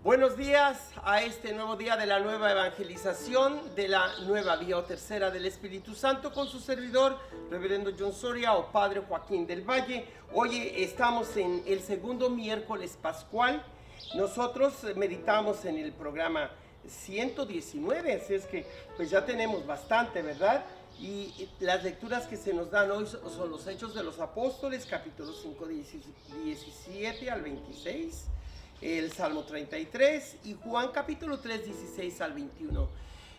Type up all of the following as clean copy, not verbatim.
Buenos días a este nuevo día de la nueva evangelización, de la nueva vía o tercera del Espíritu Santo, con su servidor, Reverendo John Soria o Padre Joaquín del Valle. Hoy estamos en el segundo miércoles pascual. Nosotros meditamos en el programa 119, así es que pues ya tenemos bastante, ¿verdad? Y las lecturas que se nos dan hoy son los Hechos de los Apóstoles, capítulo 5, 17 al 26. El Salmo 33 y Juan capítulo 3, 16 al 21.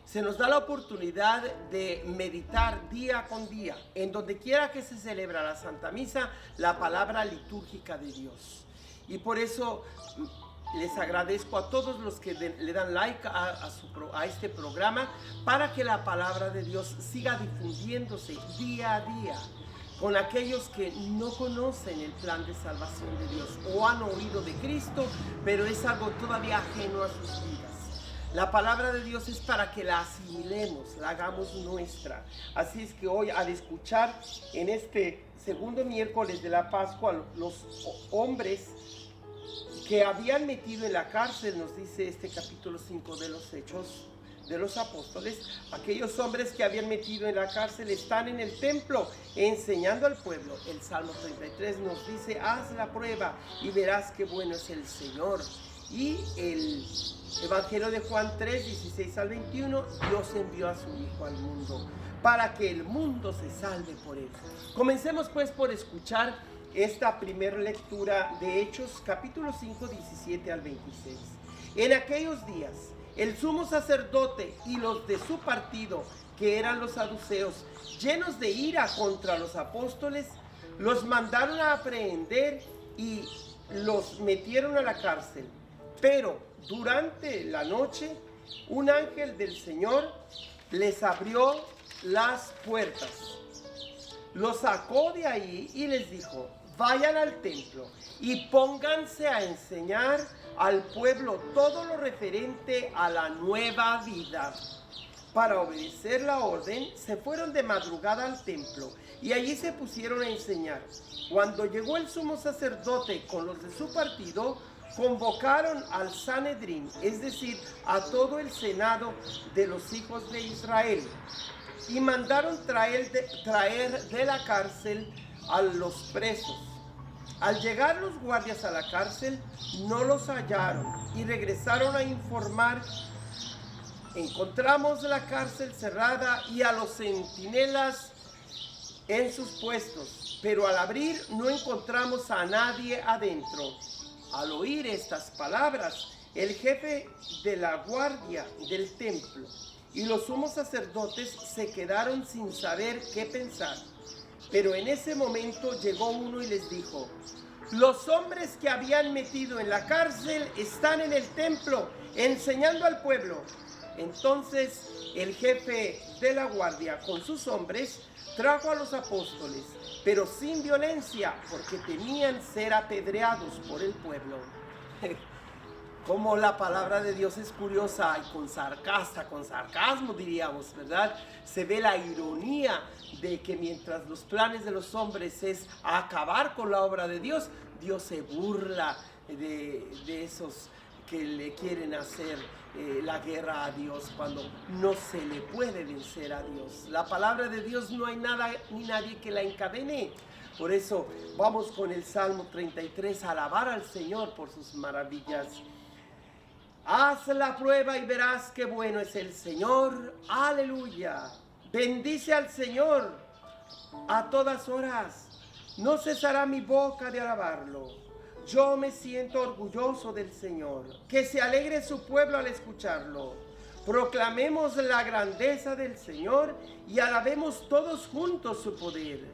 Se nos da la oportunidad de meditar día con día, en donde quiera que se celebra la Santa Misa, la palabra litúrgica de Dios. Y por eso les agradezco a todos los que le dan like a este programa, para que la palabra de Dios siga difundiéndose día a día con aquellos que no conocen el plan de salvación de Dios o han oído de Cristo, pero es algo todavía ajeno a sus vidas. La palabra de Dios es para que la asimilemos, la hagamos nuestra. Así es que hoy, al escuchar en este segundo miércoles de la Pascua los hombres que habían metido en la cárcel, nos dice este capítulo 5 de los Hechos de los Apóstoles, aquellos hombres que habían metido en la cárcel están en el templo enseñando al pueblo. El Salmo 33 nos dice: haz la prueba y verás qué bueno es el Señor. Y el Evangelio de Juan 3, 16 al 21, Dios envió a su Hijo al mundo para que el mundo se salve por él. Comencemos pues por escuchar esta primera lectura de Hechos, capítulo 5, 17 al 26. En aquellos días, el sumo sacerdote y los de su partido, que eran los saduceos, llenos de ira contra los apóstoles, los mandaron a aprehender y los metieron a la cárcel. Pero durante la noche, un ángel del Señor les abrió las puertas, los sacó de ahí y les dijo: vayan al templo y pónganse a enseñar al pueblo todo lo referente a la nueva vida. Para obedecer la orden, se fueron de madrugada al templo y allí se pusieron a enseñar. Cuando llegó el sumo sacerdote con los de su partido, convocaron al Sanedrín, es decir, a todo el senado de los hijos de Israel, y mandaron traer de la cárcel a los presos. Al llegar los guardias a la cárcel, no los hallaron y regresaron a informar: encontramos la cárcel cerrada y a los centinelas en sus puestos, pero al abrir no encontramos a nadie adentro. Al oír estas palabras, el jefe de la guardia del templo y los sumos sacerdotes se quedaron sin saber qué pensar. Pero en ese momento llegó uno y les dijo: los hombres que habían metido en la cárcel están en el templo enseñando al pueblo. Entonces el jefe de la guardia con sus hombres trajo a los apóstoles, pero sin violencia, porque temían ser apedreados por el pueblo. Como la palabra de Dios es curiosa y con sarcasmo diríamos, ¿verdad? Se ve la ironía de que mientras los planes de los hombres es acabar con la obra de Dios, Dios se burla de esos que le quieren hacer la guerra a Dios cuando no se le puede vencer a Dios. La palabra de Dios no hay nada ni nadie que la encadene. Por eso vamos con el Salmo 33 a alabar al Señor por sus maravillas. Haz la prueba y verás qué bueno es el Señor. Aleluya. Bendice al Señor a todas horas. No cesará mi boca de alabarlo. Yo me siento orgulloso del Señor. Que se alegre su pueblo al escucharlo. Proclamemos la grandeza del Señor y alabemos todos juntos su poder.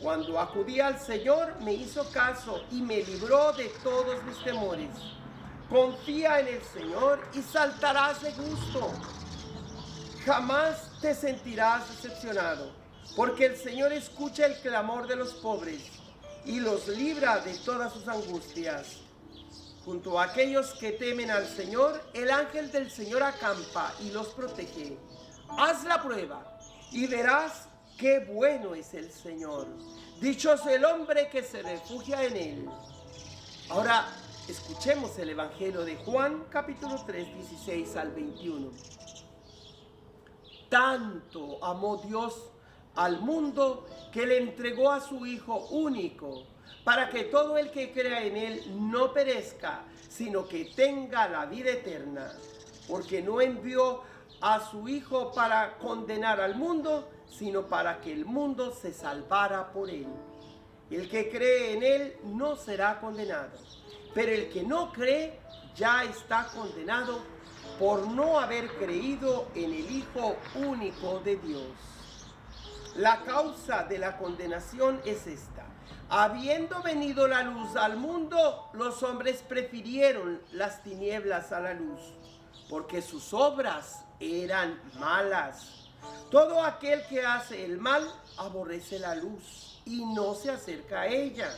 Cuando acudí al Señor, me hizo caso y me libró de todos mis temores. Confía en el Señor y saltarás de gusto. Jamás te sentirás decepcionado, porque el Señor escucha el clamor de los pobres y los libra de todas sus angustias. Junto a aquellos que temen al Señor, el ángel del Señor acampa y los protege. Haz la prueba y verás qué bueno es el Señor. Dichoso el hombre que se refugia en él. Ahora, Escuchemos el Evangelio de Juan, capítulo 3, 16 al 21. Tanto amó Dios al mundo que le entregó a su Hijo único, para que todo el que crea en Él no perezca, sino que tenga la vida eterna. Porque no envió a su Hijo para condenar al mundo, sino para que el mundo se salvara por Él. El que cree en Él no será condenado, pero el que no cree ya está condenado por no haber creído en el Hijo único de Dios. La causa de la condenación es esta: habiendo venido la luz al mundo, los hombres prefirieron las tinieblas a la luz, porque sus obras eran malas. Todo aquel que hace el mal aborrece la luz y no se acerca a ella,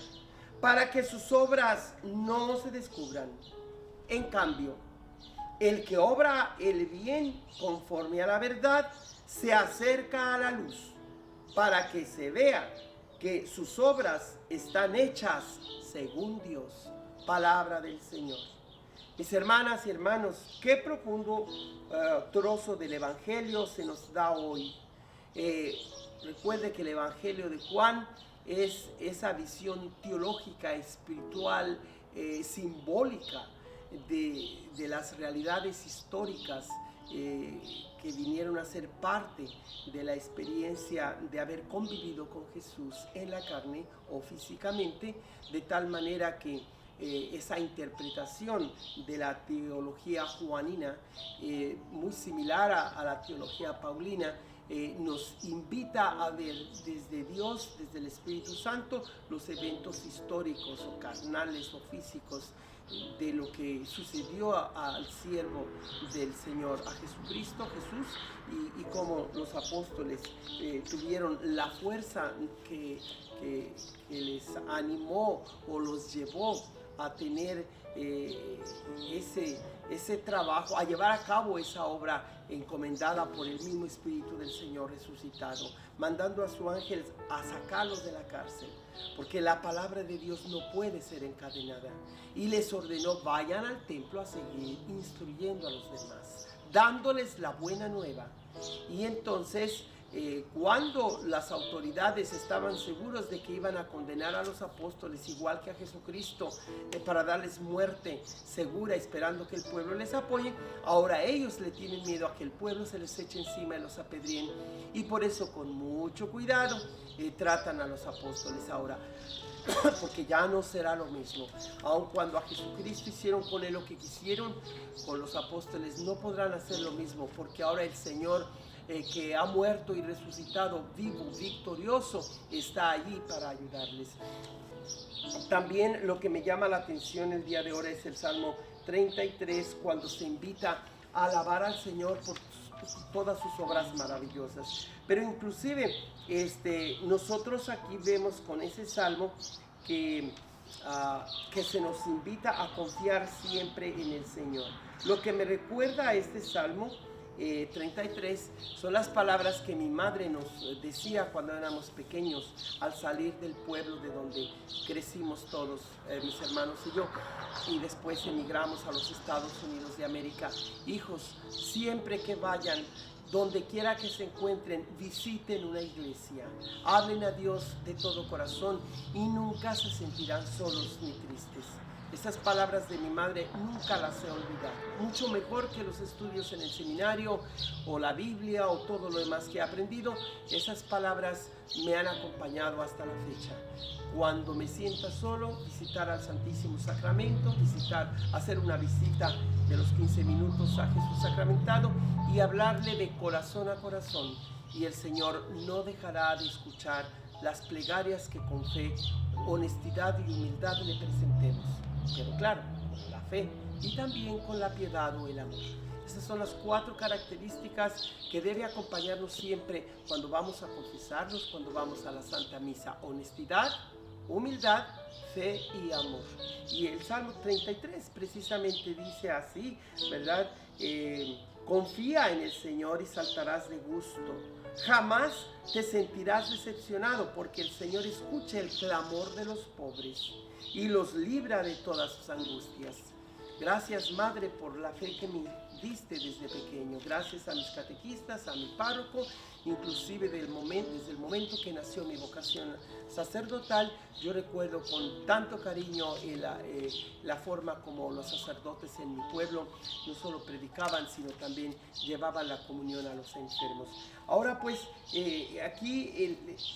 para que sus obras no se descubran. En cambio, el que obra el bien conforme a la verdad se acerca a la luz, para que se vea que sus obras están hechas según Dios. Palabra del Señor. Mis hermanas y hermanos, qué profundo trozo del Evangelio se nos da hoy. Recuerde que el Evangelio de Juan es esa visión teológica, espiritual, simbólica de las realidades históricas que vinieron a ser parte de la experiencia de haber convivido con Jesús en la carne o físicamente, de tal manera que esa interpretación de la teología juanina, muy similar a la teología paulina, nos invita a ver desde Dios, desde el Espíritu Santo, los eventos históricos o carnales o físicos de lo que sucedió al siervo del Señor, a Jesucristo, Jesús, y cómo los apóstoles tuvieron la fuerza que les animó o los llevó a tener ese trabajo, a llevar a cabo esa obra encomendada por el mismo Espíritu del Señor resucitado, mandando a su ángel a sacarlos de la cárcel, porque la palabra de Dios no puede ser encadenada, y les ordenó: vayan al templo a seguir instruyendo a los demás, dándoles la buena nueva. Y entonces cuando las autoridades estaban seguros de que iban a condenar a los apóstoles igual que a Jesucristo, para darles muerte segura, esperando que el pueblo les apoye, ahora ellos le tienen miedo a que el pueblo se les eche encima y los apedreen, y por eso con mucho cuidado tratan a los apóstoles ahora, porque ya no será lo mismo. Aun cuando a Jesucristo hicieron con él lo que quisieron, con los apóstoles no podrán hacer lo mismo, porque ahora el Señor, que ha muerto y resucitado, vivo, victorioso, está allí para ayudarles. También lo que me llama la atención el día de hoy es el Salmo 33, cuando se invita a alabar al Señor por todas sus obras maravillosas. Pero inclusive nosotros aquí vemos con ese salmo que se nos invita a confiar siempre en el Señor. Lo que me recuerda a este salmo 33 son las palabras que mi madre nos decía cuando éramos pequeños, al salir del pueblo de donde crecimos todos, mis hermanos y yo, y después emigramos a los Estados Unidos de América. Hijos, siempre que vayan, donde quiera que se encuentren, visiten una iglesia, hablen a Dios de todo corazón y nunca se sentirán solos ni tristes. Esas palabras de mi madre nunca las he olvidado. Mucho mejor que los estudios en el seminario o la Biblia o todo lo demás que he aprendido, esas palabras me han acompañado hasta la fecha. Cuando me sienta solo, visitar al Santísimo Sacramento, hacer una visita de los 15 minutos a Jesús sacramentado y hablarle de corazón a corazón. Y el Señor no dejará de escuchar las plegarias que con fe, honestidad y humildad le presentemos. Pero claro, con la fe y también con la piedad o el amor. Esas son las 4 características que debe acompañarnos siempre cuando vamos a confesarnos, cuando vamos a la Santa Misa: honestidad, humildad, fe y amor. Y el Salmo 33 precisamente dice así, ¿verdad? Confía en el Señor y saltarás de gusto. Jamás te sentirás decepcionado, porque el Señor escucha el clamor de los pobres y los libra de todas sus angustias. Gracias, Madre, por la fe que me diste desde pequeño. Gracias a mis catequistas, a mi párroco, inclusive desde el momento que nació mi vocación sacerdotal. Yo recuerdo con tanto cariño la forma como los sacerdotes en mi pueblo no solo predicaban, sino también llevaban la comunión a los enfermos. Ahora pues, aquí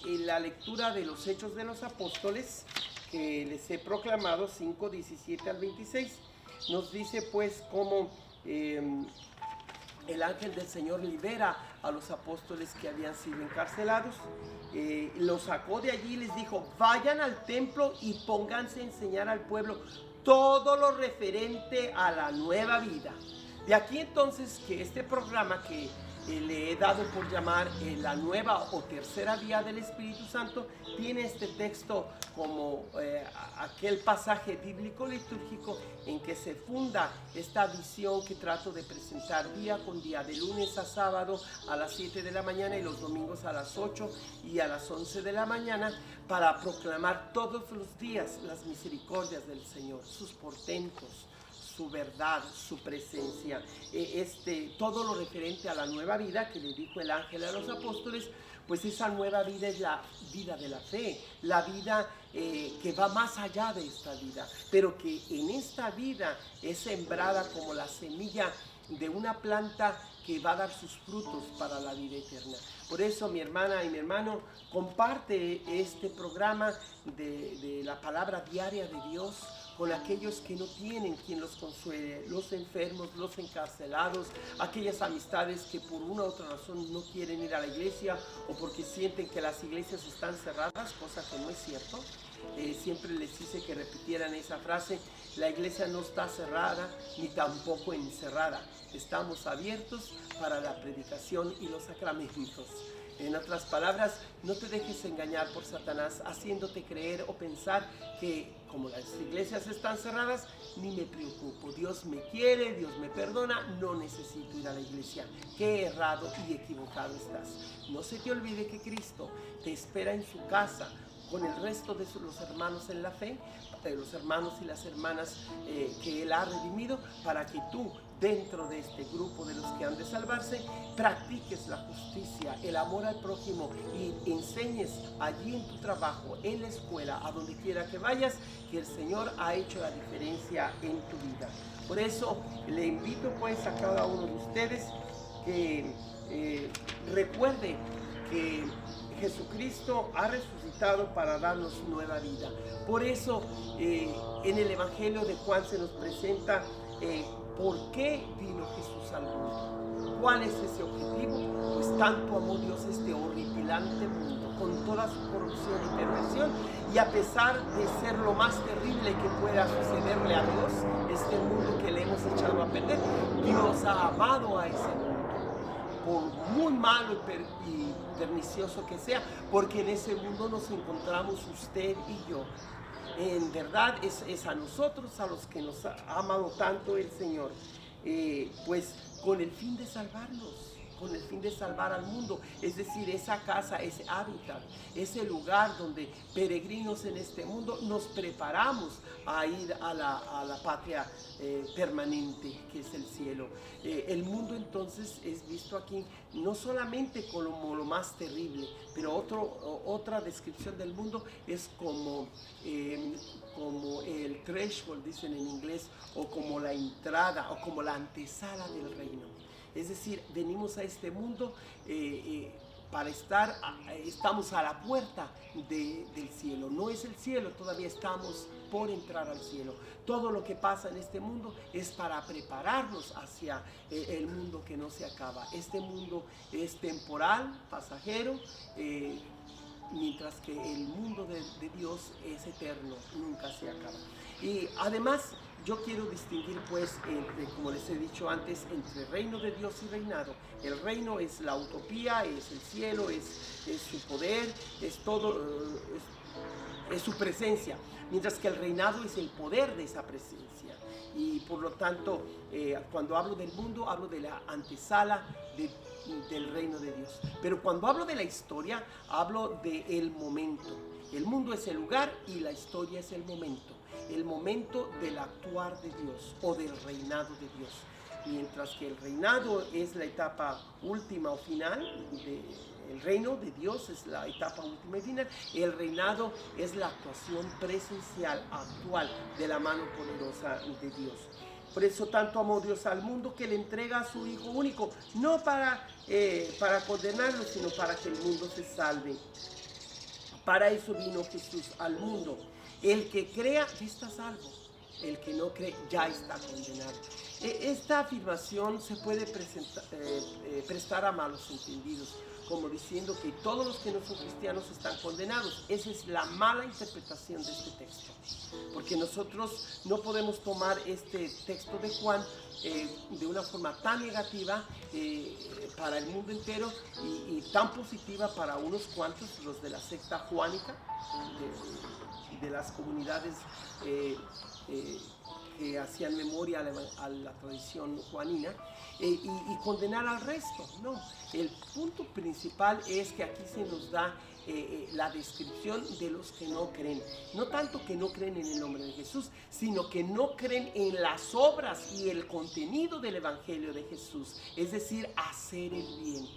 en la lectura de los Hechos de los Apóstoles, que les he proclamado, 5, 17 al 26, nos dice pues cómo el ángel del Señor libera a los apóstoles que habían sido encarcelados, los sacó de allí y les dijo: vayan al templo y pónganse a enseñar al pueblo todo lo referente a la nueva vida. De aquí entonces que este programa que le he dado por llamar la nueva o tercera vía del Espíritu Santo, tiene este texto como aquel pasaje bíblico litúrgico en que se funda esta visión que trato de presentar día con día, de lunes a sábado a las 7 de la mañana y los domingos a las 8 y a las 11 de la mañana, para proclamar todos los días las misericordias del Señor, sus portentos, su verdad, su presencia, todo lo referente a la nueva vida que le dijo el ángel a los apóstoles. Pues esa nueva vida es la vida de la fe, la vida que va más allá de esta vida, pero que en esta vida es sembrada como la semilla de una planta que va a dar sus frutos para la vida eterna. Por eso, mi hermana y mi hermano, comparte este programa de la palabra diaria de Dios con aquellos que no tienen quien los consuele, los enfermos, los encarcelados, aquellas amistades que por una u otra razón no quieren ir a la iglesia o porque sienten que las iglesias están cerradas, cosa que no es cierto. Siempre les hice que repitieran esa frase: la iglesia no está cerrada ni tampoco encerrada, estamos abiertos para la predicación y los sacramentos. En otras palabras, no te dejes engañar por Satanás haciéndote creer o pensar que como las iglesias están cerradas, ni me preocupo, Dios me quiere, Dios me perdona, no necesito ir a la iglesia. Qué errado y equivocado estás. No se te olvide que Cristo te espera en su casa con el resto de los hermanos en la fe, los hermanos y las hermanas que Él ha redimido, para que tú, dentro de este grupo de los que han de salvarse, practiques la justicia, el amor al prójimo y enseñes allí en tu trabajo, en la escuela, a donde quiera que vayas, que el Señor ha hecho la diferencia en tu vida. Por eso le invito pues a cada uno de ustedes que recuerde que Jesucristo ha resucitado para darnos nueva vida. Por eso en el Evangelio de Juan se nos presenta ¿por qué vino Jesús al mundo? ¿Cuál es ese objetivo? Pues tanto amó Dios este horripilante mundo, con toda su corrupción y perversión, y a pesar de ser lo más terrible que pueda sucederle a Dios, este mundo que le hemos echado a perder, Dios ha amado a ese mundo, por muy malo y pernicioso que sea, porque en ese mundo nos encontramos usted y yo. En verdad es a nosotros a los que nos ha amado tanto el Señor, pues con el fin de salvarnos, con el fin de salvar al mundo, es decir, esa casa, ese hábitat, ese lugar donde peregrinos en este mundo nos preparamos a ir a la patria permanente que es el cielo. El mundo entonces es visto aquí no solamente como lo más terrible, pero otra descripción del mundo es como el threshold, dicen en inglés, o como la entrada o como la antesala del reino. Es decir, venimos a este mundo para estamos a la puerta del cielo. No es el cielo, todavía estamos por entrar al cielo. Todo lo que pasa en este mundo es para prepararnos hacia el mundo que no se acaba. Este mundo es temporal, pasajero, mientras que el mundo de Dios es eterno, nunca se acaba. Y además, yo quiero distinguir pues, como les he dicho antes, entre reino de Dios y reinado. El reino es la utopía, es el cielo, es su poder, es todo, es su presencia. Mientras que el reinado es el poder de esa presencia. Y por lo tanto, cuando hablo del mundo, hablo de la antesala del reino de Dios. Pero cuando hablo de la historia, hablo del momento. El mundo es el lugar y la historia es el momento. el momento del actuar de Dios o del reinado de Dios. Mientras que el reinado es la etapa última o final, el reino de Dios es la etapa última y final, el reinado es la actuación presencial, actual, de la mano poderosa de Dios. Por eso tanto amó Dios al mundo que le entrega a su Hijo único, no para condenarlo, sino para que el mundo se salve. Para eso vino Jesús al mundo. El que crea ya está salvo, el que no cree ya está condenado. Esta afirmación se puede prestar a malos entendidos, como diciendo que todos los que no son cristianos están condenados. Esa es la mala interpretación de este texto, porque nosotros no podemos tomar este texto de Juan de una forma tan negativa para el mundo entero y tan positiva para unos cuantos, los de la secta juánica, de las comunidades que hacían memoria a la tradición juanina, y condenar al resto. No, el punto principal es que aquí se nos da la descripción de los que no creen. No tanto que no creen en el nombre de Jesús, sino que no creen en las obras y el contenido del Evangelio de Jesús, es decir, hacer el bien.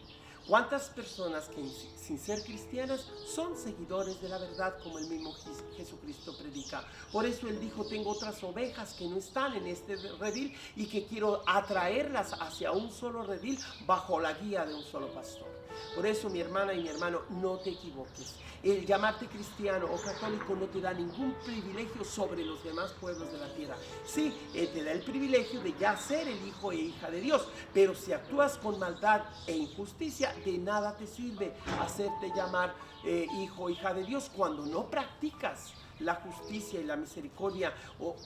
¿Cuántas personas que sin ser cristianas son seguidores de la verdad, como el mismo Jesucristo predica? Por eso Él dijo: tengo otras ovejas que no están en este redil y que quiero atraerlas hacia un solo redil bajo la guía de un solo pastor. Por eso, mi hermana y mi hermano, no te equivoques. El llamarte cristiano o católico no te da ningún privilegio sobre los demás pueblos de la tierra. Sí, te da el privilegio de ya ser el hijo e hija de Dios, pero si actúas con maldad e injusticia, de nada te sirve hacerte llamar hijo o hija de Dios cuando no practicas la justicia y la misericordia,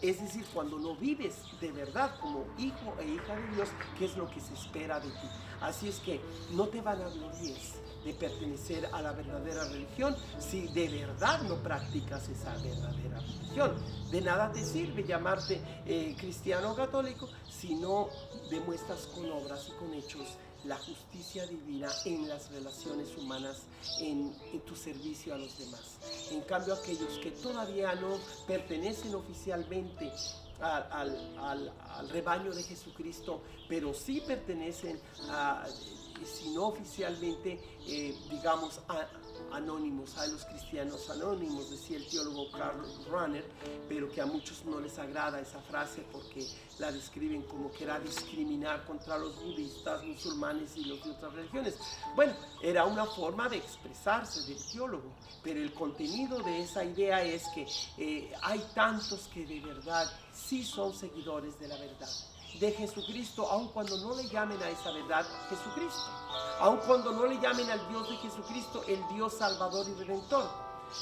es decir, cuando no vives de verdad como hijo e hija de Dios, que es lo que se espera de ti. Así es que no te vanaglories de pertenecer a la verdadera religión si de verdad no practicas esa verdadera religión. De nada te sirve llamarte cristiano o católico si no demuestras con obras y con hechos la justicia divina en las relaciones humanas, en tu servicio a los demás. En cambio, aquellos que todavía no pertenecen oficialmente al rebaño de Jesucristo, pero sí pertenecen si no oficialmente, digamos, anónimos, a los cristianos anónimos, decía el teólogo Karl Rahner, pero que a muchos no les agrada esa frase porque la describen como que era discriminar contra los budistas, musulmanes y los de otras religiones. Bueno, era una forma de expresarse del teólogo, pero el contenido de esa idea es que hay tantos que de verdad sí son seguidores de la verdad, de Jesucristo, aun cuando no le llamen a esa verdad Jesucristo, aun cuando no le llamen al Dios de Jesucristo el Dios Salvador y Redentor,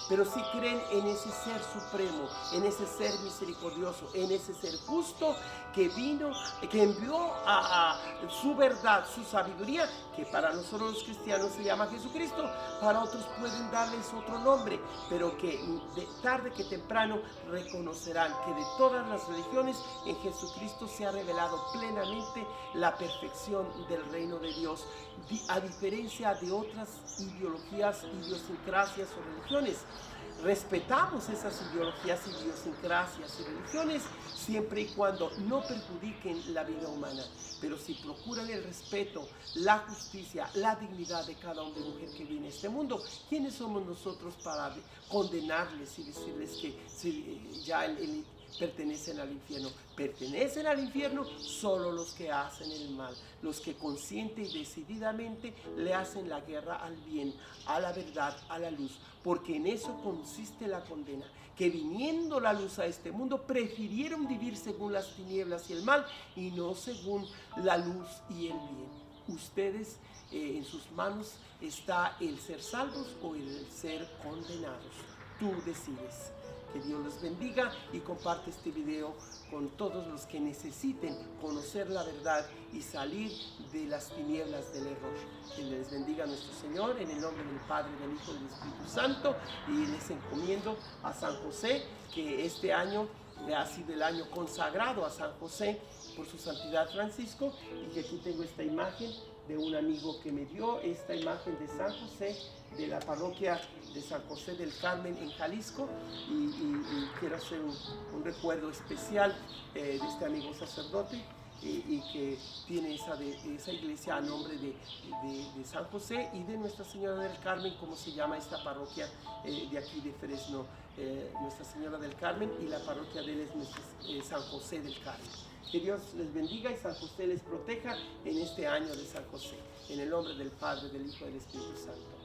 pero sí creen en ese ser supremo, en ese ser misericordioso, en ese ser justo que vino, que envió a su verdad, su sabiduría, que para nosotros los cristianos se llama Jesucristo, para otros pueden darles otro nombre, pero que de tarde que temprano reconocerán que de todas las religiones en Jesucristo se ha revelado plenamente la perfección del reino de Dios, a diferencia de otras ideologías, idiosincrasias o religiones. Respetamos esas ideologías, idiosincrasias y religiones siempre y cuando no perjudiquen la vida humana, pero si procuran el respeto, la justicia, la dignidad de cada hombre y mujer que viene a este mundo, ¿quiénes somos nosotros para condenarles y decirles que ya pertenecen al infierno? Pertenecen al infierno solo los que hacen el mal, los que consciente y decididamente le hacen la guerra al bien, a la verdad, a la luz, porque en eso consiste la condena, que viniendo la luz a este mundo prefirieron vivir según las tinieblas y el mal y no según la luz y el bien. Ustedes, en sus manos está el ser salvos o el ser condenados. Tú decides. Que Dios los bendiga y comparte este video con todos los que necesiten conocer la verdad y salir de las tinieblas del error. Que les bendiga nuestro Señor en el nombre del Padre, del Hijo y del Espíritu Santo, y les encomiendo a San José, que este año ha sido el año consagrado a San José por su santidad Francisco, y que aquí tengo esta imagen de un amigo que me dio esta imagen de San José de la parroquia de San José del Carmen en Jalisco y quiero hacer un recuerdo especial de este amigo sacerdote y que tiene esa iglesia a nombre de San José y de Nuestra Señora del Carmen, como se llama esta parroquia de aquí de Fresno, Nuestra Señora del Carmen, y la parroquia de él es San José del Carmen. Que Dios les bendiga y San José les proteja en este año de San José. En el nombre del Padre, del Hijo y del Espíritu Santo.